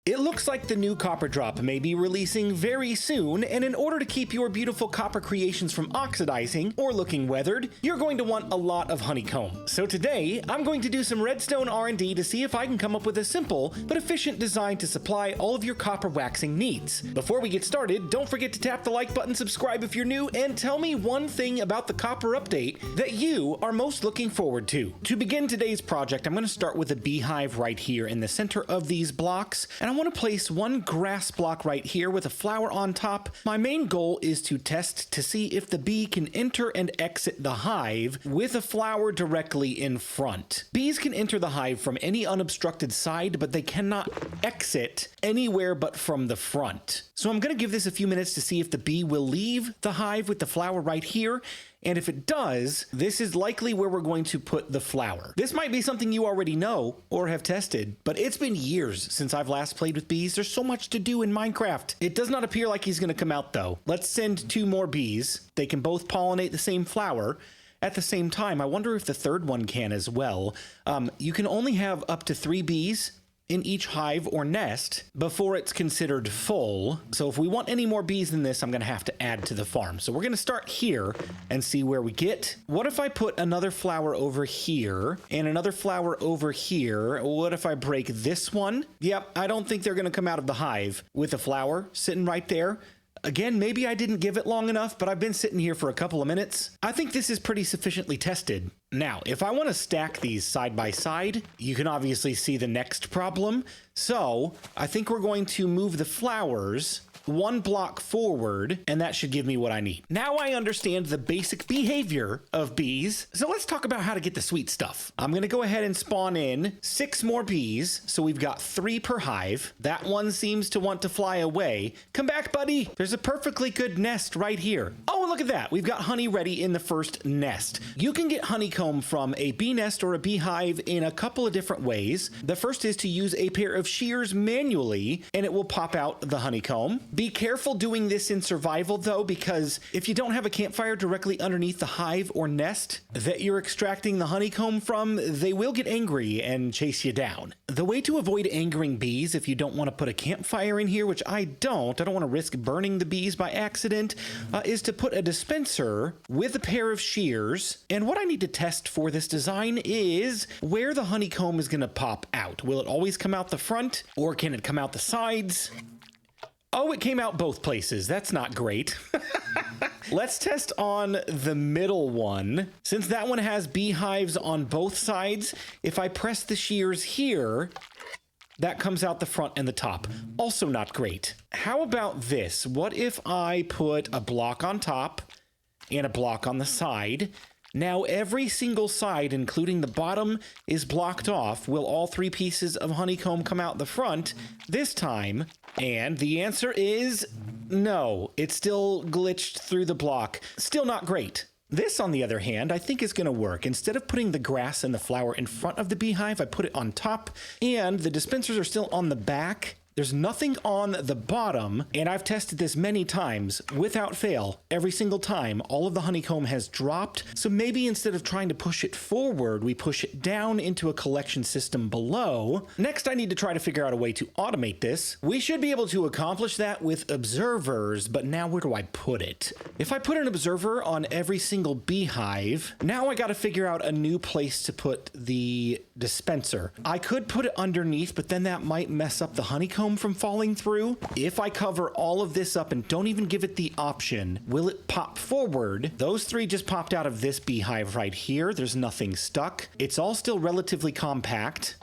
It looks like the new copper drop may be releasing very soon, and in order to keep your beautiful copper creations from oxidizing or looking weathered, you're going to want a lot of honeycomb. So today, I'm going to do some redstone R&D to see if I can come up with a simple but efficient design to supply all of your copper waxing needs. Before we get started, don't forget to tap the like button, subscribe if you're new, and tell me one thing about the copper update that you are most looking forward to. To begin today's project, I'm going to start with a beehive right here in the center of these blocks, and I want to place one grass block right here with a flower on top. My main goal is to test to see if the bee can enter and exit the hive with a flower directly in front. Bees can enter the hive from any unobstructed side, but they cannot exit anywhere but from the front. So I'm going to give this a few minutes to see if the bee will leave the hive with the flower right here. And if it does, this is likely where we're going to put the flower. This might be something you already know or have tested, but it's been years since I've last played with bees. There's so much to do in Minecraft. It does not appear like he's going to come out though. Let's send 2 more bees. They can both pollinate the same flower at the same time. I wonder if the third one can as well. You can only have up to 3 bees in each hive or nest before it's considered full. So if we want any more bees than this, I'm gonna have to add to the farm. So we're gonna start here and see where we get. What if I put another flower over here and another flower over here? What if I break this one? Yep, I don't think they're gonna come out of the hive with a flower sitting right there. Again, maybe I didn't give it long enough, but I've been sitting here for a couple of minutes. I think this is pretty sufficiently tested. Now, if I want to stack these side by side, you can obviously see the next problem. So I think we're going to move the flowers 1 block forward, and that should give me what I need. Now I understand the basic behavior of bees, so let's talk about how to get the sweet stuff. I'm gonna go ahead and spawn in 6 more bees, so we've got 3 per hive. That one seems to want to fly away. Come back, buddy. There's a perfectly good nest right here. Oh, and look at that. We've got honey ready in the first nest. You can get honeycomb from a bee nest or a beehive in a couple of different ways. The first is to use a pair of shears manually, and it will pop out the honeycomb. Be careful doing this in survival though, because if you don't have a campfire directly underneath the hive or nest that you're extracting the honeycomb from, they will get angry and chase you down. The way to avoid angering bees, if you don't want to put a campfire in here, which I don't want to risk burning the bees by accident, is to put a dispenser with a pair of shears. And what I need to test for this design is where the honeycomb is going to pop out. Will it always come out the front, or can it come out the sides? Oh, it came out both places. That's not great. Let's test on the middle one. Since that one has beehives on both sides, if I press the shears here, that comes out the front and the top. Also not great. How about this? What if I put a block on top and a block on the side? Now every single side, including the bottom, is blocked off. Will all 3 pieces of honeycomb come out the front this time? And the answer is no. It's still glitched through the block. Still not great. This, on the other hand, I think is going to work. Instead of putting the grass and the flower in front of the beehive, I put it on top, and the dispensers are still on the back. There's nothing on the bottom, and I've tested this many times without fail. Every single time, all of the honeycomb has dropped. So maybe instead of trying to push it forward, we push it down into a collection system below. Next, I need to try to figure out a way to automate this. We should be able to accomplish that with observers, but now where do I put it? If I put an observer on every single beehive, now I got to figure out a new place to put the dispenser. I could put it underneath, but then that might mess up the honeycomb from falling through. If I cover all of this up and don't even give it the option, will it pop forward? Those 3 just popped out of this beehive right here. There's nothing stuck. It's all still relatively compact.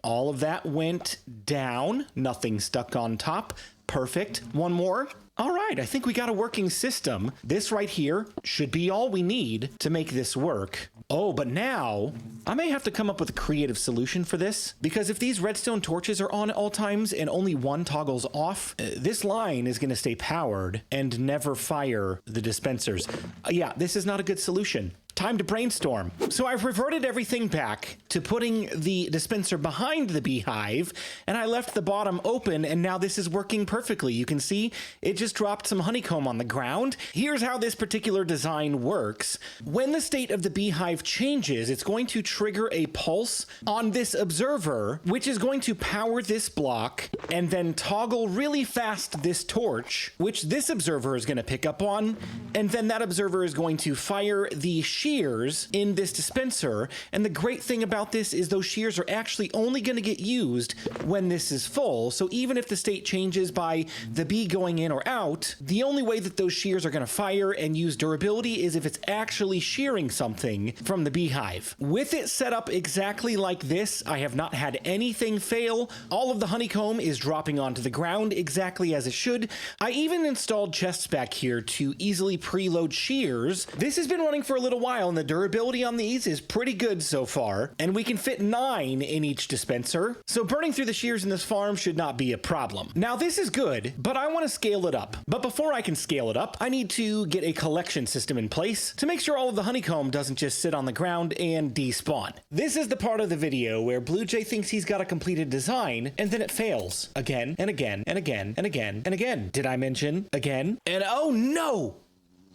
All of that went down. Nothing stuck on top. Perfect. One more. All right, I think we got a working system. This right here should be all we need to make this work. Oh, but now I may have to come up with a creative solution for this, because if these redstone torches are on at all times and only one toggles off, this line is going to stay powered and never fire the dispensers. Yeah, this is not a good solution. Time to brainstorm. So I've reverted everything back to putting the dispenser behind the beehive, and I left the bottom open, and now this is working perfectly. You can see it just dropped some honeycomb on the ground. Here's how this particular design works. When the state of the beehive changes, it's going to trigger a pulse on this observer, which is going to power this block and then toggle really fast this torch, which this observer is going to pick up on, and then that observer is going to fire the shears in this dispenser. And the great thing about this is those shears are actually only going to get used when this is full. So even if the state changes by the bee going in or out, the only way that those shears are going to fire and use durability is if it's actually shearing something from the beehive. With it set up exactly like this, I have not had anything fail. All of the honeycomb is dropping onto the ground exactly as it should. I even installed chests back here to easily preload shears. This has been running for a little while, and the durability on these is pretty good so far, and we can fit 9 in each dispenser, so burning through the shears in this farm should not be a problem. Now this is good, but I want to scale it up. But before I can scale it up, I need to get a collection system in place to make sure all of the honeycomb doesn't just sit on the ground and despawn. This is the part of the video where BluJay thinks he's got a completed design, and then it fails again and again and again and again and again. Did I mention again? And oh no!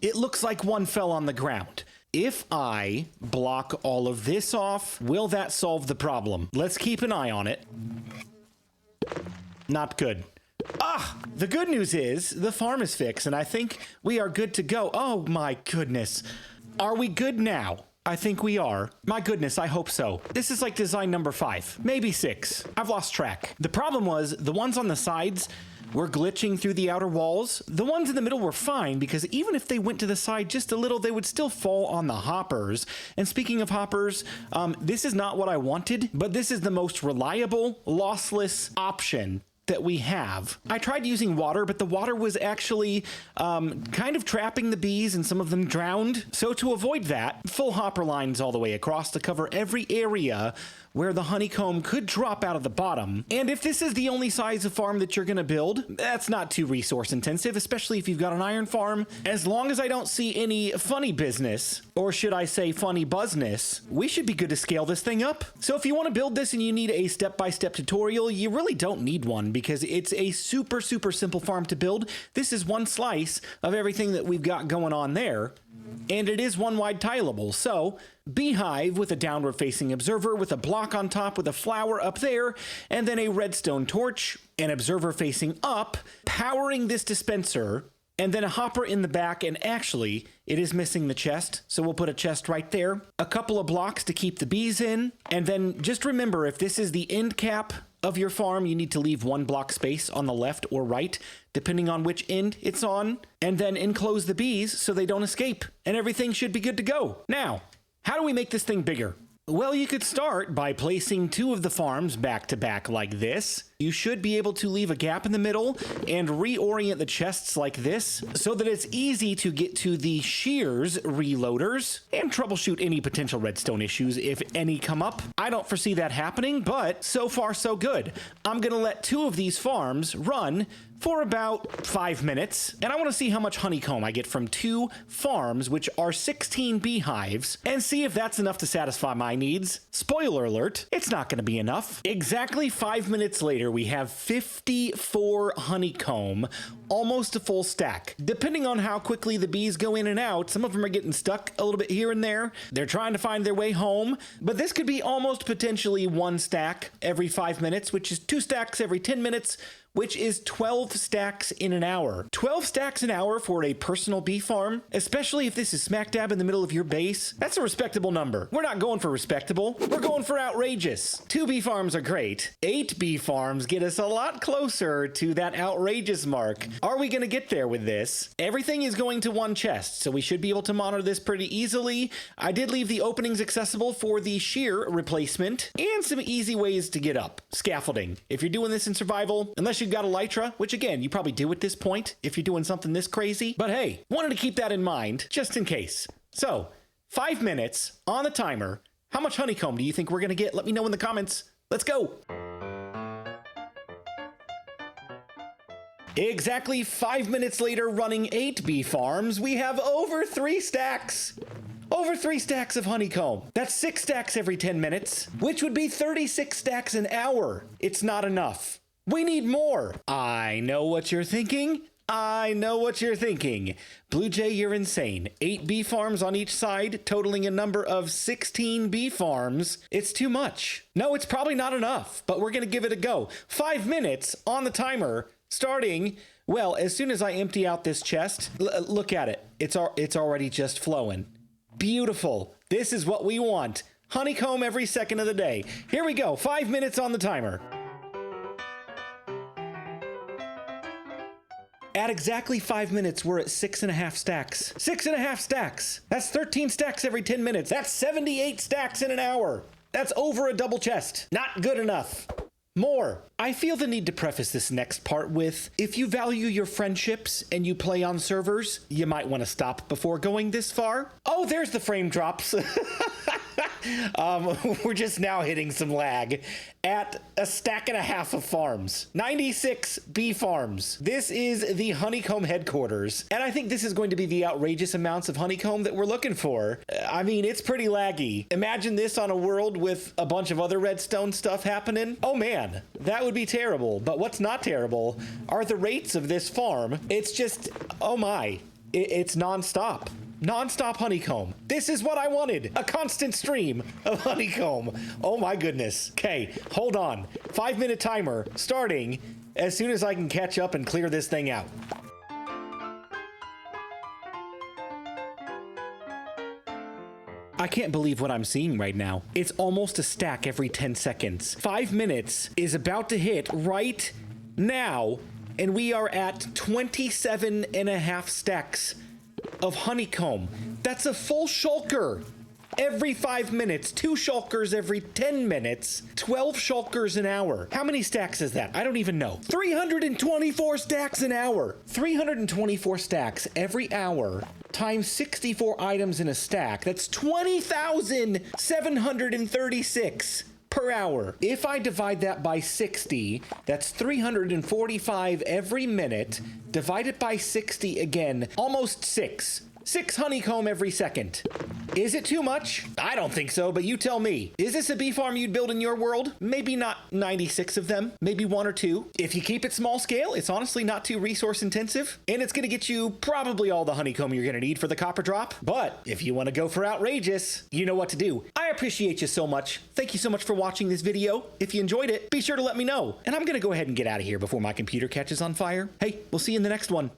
It looks like one fell on the ground. If I block all of this off, will that solve the problem? Let's keep an eye on it. Not good. The good news is the farm is fixed, and I think we are good to go. Oh my goodness. Are we good now? I think we are. My goodness, I hope so. This is like design number 5, maybe 6. I've lost track. The problem was the ones on the sides were glitching through the outer walls. The ones in the middle were fine because even if they went to the side just a little, they would still fall on the hoppers. And speaking of hoppers, this is not what I wanted, but this is the most reliable, lossless option that we have. I tried using water, but the water was actually kind of trapping the bees and some of them drowned. So to avoid that, full hopper lines all the way across to cover every area where the honeycomb could drop out of the bottom. And if this is the only size of farm that you're gonna build, that's not too resource intensive, especially if you've got an iron farm. As long as I don't see any funny business, or should I say funny buzzness, we should be good to scale this thing up. So if you wanna build this and you need a step-by-step tutorial, you really don't need one because it's a super simple farm to build. This is one slice of everything that we've got going on there. And it is one wide tileable. So beehive with a downward facing observer with a block on top with a flower up there, and then a redstone torch, an observer facing up, powering this dispenser, and then a hopper in the back, and actually it is missing the chest, so we'll put a chest right there. A couple of blocks to keep the bees in, and then just remember if this is the end cap of your farm, you need to leave 1 block space on the left or right, depending on which end it's on, and then enclose the bees so they don't escape, and everything should be good to go. Now, how do we make this thing bigger? Well, you could start by placing 2 of the farms back to back like this. You should be able to leave a gap in the middle and reorient the chests like this so that it's easy to get to the shears reloaders and troubleshoot any potential redstone issues if any come up. I don't foresee that happening, but so far so good. I'm gonna let 2 of these farms run for about 5 minutes, and I want to see how much honeycomb I get from 2 farms, which are 16 beehives, and see if that's enough to satisfy my needs. Spoiler alert, it's not going to be enough. Exactly 5 minutes later, we have 54 honeycomb, almost a full stack. Depending on how quickly the bees go in and out, some of them are getting stuck a little bit here and there. They're trying to find their way home, but this could be almost potentially 1 stack every 5 minutes, which is 2 stacks every 10 minutes, which is 12 stacks in an hour. 12 stacks an hour for a personal bee farm, especially if this is smack dab in the middle of your base. That's a respectable number. We're not going for respectable. We're going for outrageous. 2 bee farms are great. 8 bee farms get us a lot closer to that outrageous mark. Are we going to get there with this? Everything is going to 1 chest, so we should be able to monitor this pretty easily. I did leave the openings accessible for the shear replacement and some easy ways to get up. Scaffolding. If you're doing this in survival, unless you've got elytra, which again, you probably do at this point if you're doing something this crazy. But hey, wanted to keep that in mind just in case. So, 5 minutes on the timer. How much honeycomb do you think we're going to get? Let me know in the comments. Let's go. Exactly 5 minutes later, running 8 bee farms, we have over 3 stacks. Over 3 stacks of honeycomb. That's 6 stacks every 10 minutes, which would be 36 stacks an hour. It's not enough. We need more. I know what you're thinking. I know what you're thinking. BluJay, you're insane. 8 bee farms on each side, totaling a number of 16 bee farms. It's too much. No, it's probably not enough, but we're gonna give it a go. 5 minutes on the timer, starting, well, as soon as I empty out this chest. Look at it. It's already just flowing. Beautiful. This is what we want. Honeycomb every second of the day. Here we go. 5 minutes on the timer. At exactly 5 minutes, we're at 6.5 stacks. 6.5 stacks. That's 13 stacks every 10 minutes. That's 78 stacks in an hour. That's over a double chest. Not good enough. More. I feel the need to preface this next part with, if you value your friendships and you play on servers, you might want to stop before going this far. Oh, there's the frame drops. We're just now hitting some lag at 1.5 stacks of farms. 96 bee farms. This is the honeycomb headquarters, and I think this is going to be the outrageous amounts of honeycomb that we're looking for. I mean, it's pretty laggy. Imagine this on a world with a bunch of other redstone stuff happening. Oh man, that would be terrible. But what's not terrible are the rates of this farm. It's just, oh my, it's non-stop. Non-stop honeycomb. This is what I wanted. A constant stream of honeycomb. Oh my goodness. Okay, hold on. 5-minute timer starting as soon as I can catch up and clear this thing out. I can't believe what I'm seeing right now. It's almost a stack every 10 seconds. 5 minutes is about to hit right now, and we are at 27.5 stacks of honeycomb. That's a full shulker every 5 minutes, 2 shulkers every 10 minutes, 12 shulkers an hour. How many stacks is that? I don't even know. 324 stacks an hour. 324 stacks every hour times 64 items in a stack. That's 20,736 per hour. If I divide that by 60, that's 345 every minute. Divide it by 60 again, almost 6. 6 honeycomb every second. Is it too much? I don't think so, but you tell me. Is this a bee farm you'd build in your world? Maybe not 96 of them, maybe 1 or 2. If you keep it small scale, it's honestly not too resource intensive, and it's gonna get you probably all the honeycomb you're gonna need for the copper drop. But if you wanna go for outrageous, you know what to do. I appreciate you so much. Thank you so much for watching this video. If you enjoyed it, be sure to let me know. And I'm gonna go ahead and get out of here before my computer catches on fire. Hey, we'll see you in the next one.